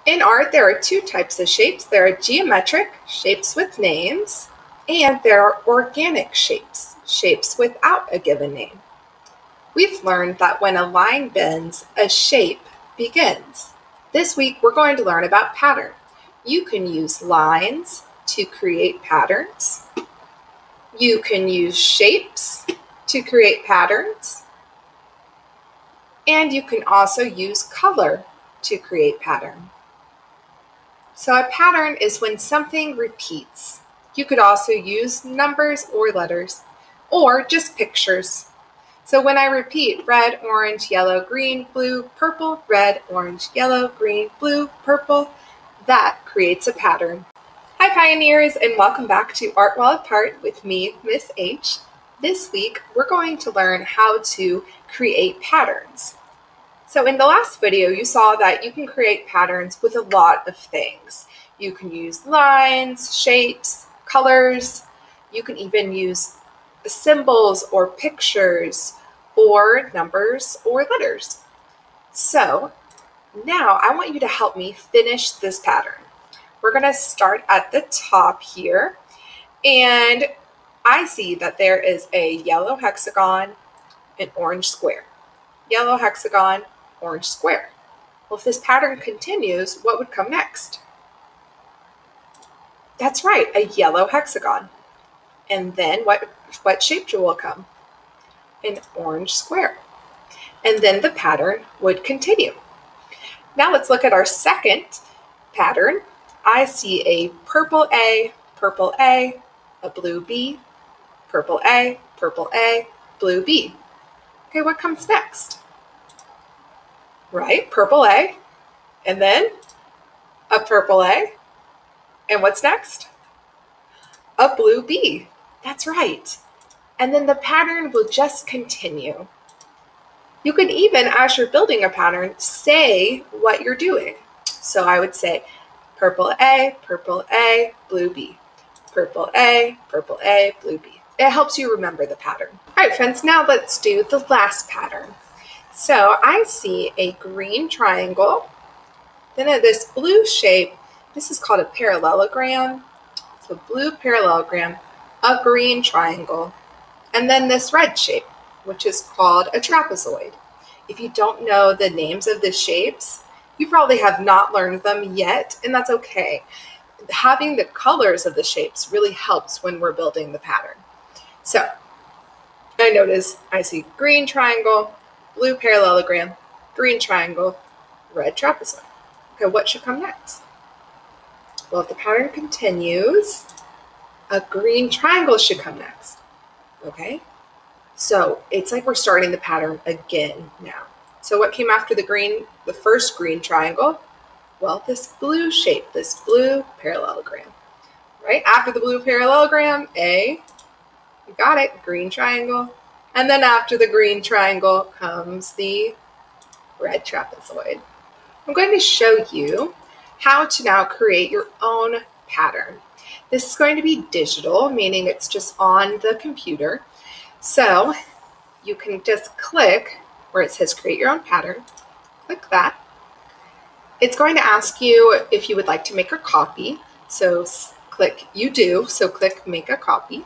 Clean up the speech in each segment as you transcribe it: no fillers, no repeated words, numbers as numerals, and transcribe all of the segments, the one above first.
In art, there are two types of shapes. There are geometric, shapes with names, and there are organic shapes, shapes without a given name. We've learned that when a line bends, a shape begins. This week, we're going to learn about pattern. You can use lines to create patterns. You can use shapes to create patterns. And you can also use color to create pattern. So a pattern is when something repeats. You could also use numbers or letters, or just pictures. So when I repeat red, orange, yellow, green, blue, purple, red, orange, yellow, green, blue, purple, that creates a pattern. Hi Pioneers, and welcome back to Art While Apart with me, Miss H. This week, we're going to learn how to create patterns. So in the last video, you saw that you can create patterns with a lot of things. You can use lines, shapes, colors. You can even use symbols or pictures or numbers or letters. So now I want you to help me finish this pattern. We're going to start at the top here, and I see that there is a yellow hexagon, an orange square. Yellow hexagon, orange square. Well, if this pattern continues, what would come next? That's right, a yellow hexagon. And then what shape will come? An orange square. And then the pattern would continue. Now let's look at our second pattern. I see a purple A, a blue B, purple A, blue B. Okay, what comes next? Right, purple A, and then a purple A, and what's next? A blue B. That's right. And then the pattern will just continue. You can even, as you're building a pattern, say what you're doing. So I would say purple A, blue B. Purple A, blue B. It helps you remember the pattern. All right, friends, now let's do the last pattern. So I see a green triangle, then this blue shape. This is called a parallelogram. So a blue parallelogram, a green triangle, and then this red shape, which is called a trapezoid. If you don't know the names of the shapes, you probably have not learned them yet, and that's okay. Having the colors of the shapes really helps when we're building the pattern. So I notice I see green triangle, blue parallelogram, green triangle, red trapezoid. Okay, what should come next? Well, if the pattern continues, a green triangle should come next. Okay, so it's like we're starting the pattern again now. So what came after the first green triangle? Well, this blue shape, this blue parallelogram. Right after the blue parallelogram, you got it, green triangle. And then after the green triangle comes the red trapezoid. I'm going to show you how to now create your own pattern. This is going to be digital, meaning it's just on the computer. So you can just click where it says create your own pattern. Click that. It's going to ask you if you would like to make a copy. So click you do, so click make a copy.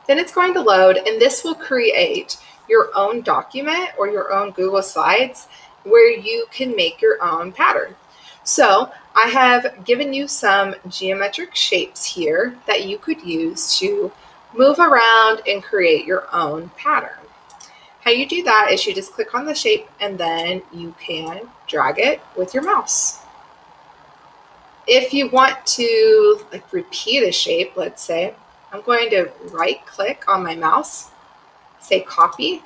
Then it's going to load, and this will create your own document or your own Google Slides where you can make your own pattern. So I have given you some geometric shapes here that you could use to move around and create your own pattern. How you do that is you just click on the shape and then you can drag it with your mouse. If you want to repeat a shape, let's say, I'm going to right click on my mouse, say copy.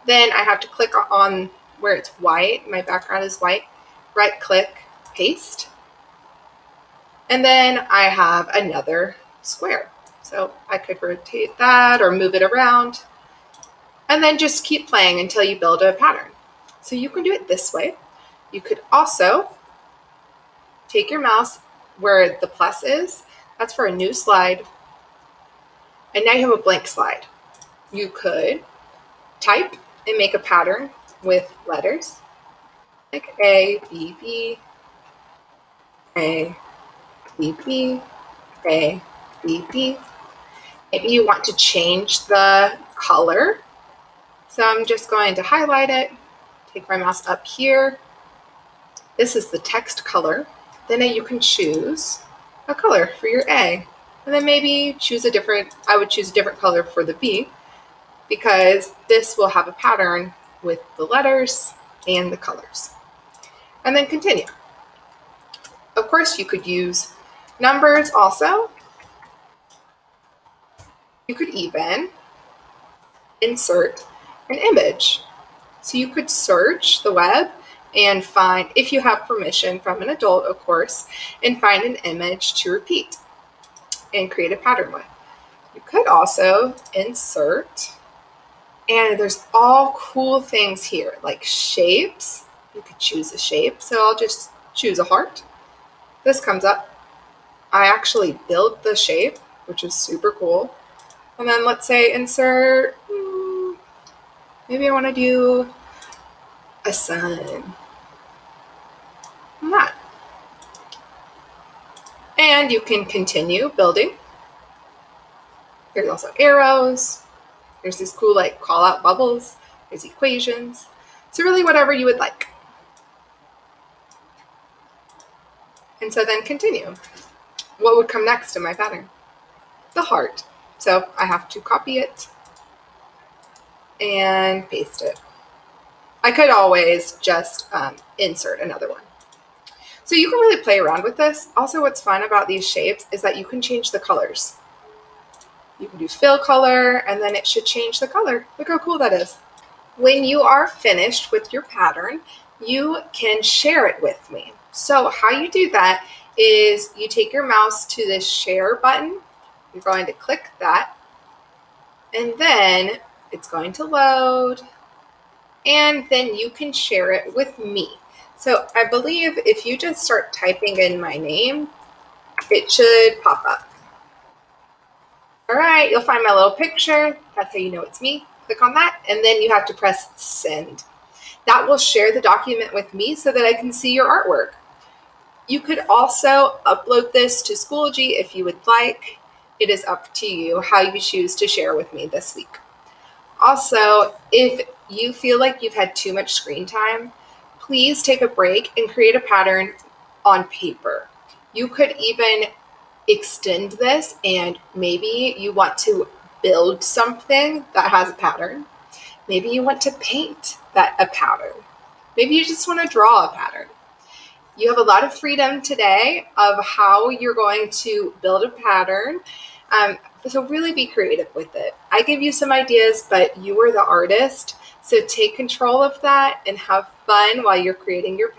Then I have to click on where it's white, my background is white, right click, paste. And then I have another square. So I could rotate that or move it around and then just keep playing until you build a pattern. So you can do it this way. You could also take your mouse where the plus is, that's for a new slide. And now you have a blank slide. You could type and make a pattern with letters. like A, B, B, A, B, B, A, B, B. Maybe you want to change the color. So I'm just going to highlight it, take my mouse up here. This is the text color. Then you can choose a color for your A. And then maybe choose a different, I would choose a different color for the B, because this will have a pattern with the letters and the colors. And then continue. Of course, you could use numbers also. You could even insert an image. So you could search the web and find, if you have permission from an adult, of course, and find an image to repeat and create a pattern with. You could also insert, and there's all cool things here, like shapes. You could choose a shape. So I'll just choose a heart. This comes up. I actually build the shape, which is super cool. And then let's say insert, maybe I want to do a sun. And that. And you can continue building. There's also arrows. There's these cool like call out bubbles. There's equations. So really whatever you would like. And so then continue. What would come next in my pattern? The heart. So I have to copy it and paste it. I could always just insert another one. So you can really play around with this. Also, what's fun about these shapes is that you can change the colors. You can do fill color, and then it should change the color. Look how cool that is. When you are finished with your pattern, you can share it with me. So how you do that is you take your mouse to this share button. You're going to click that, and then it's going to load, and then you can share it with me. So I believe if you just start typing in my name, it should pop up. All right, you'll find my little picture. That's how you know it's me. Click on that, and then you have to press send. That will share the document with me so that I can see your artwork. You could also upload this to Schoology if you would like. It is up to you how you choose to share with me this week. Also, if you feel like you've had too much screen time, please take a break and create a pattern on paper. You could even extend this, and maybe you want to build something that has a pattern. Maybe you want to paint a pattern. Maybe you just want to draw a pattern. You have a lot of freedom today of how you're going to build a pattern. So really be creative with it. I give you some ideas, but you are the artist. So take control of that and have fun while you're creating your pattern.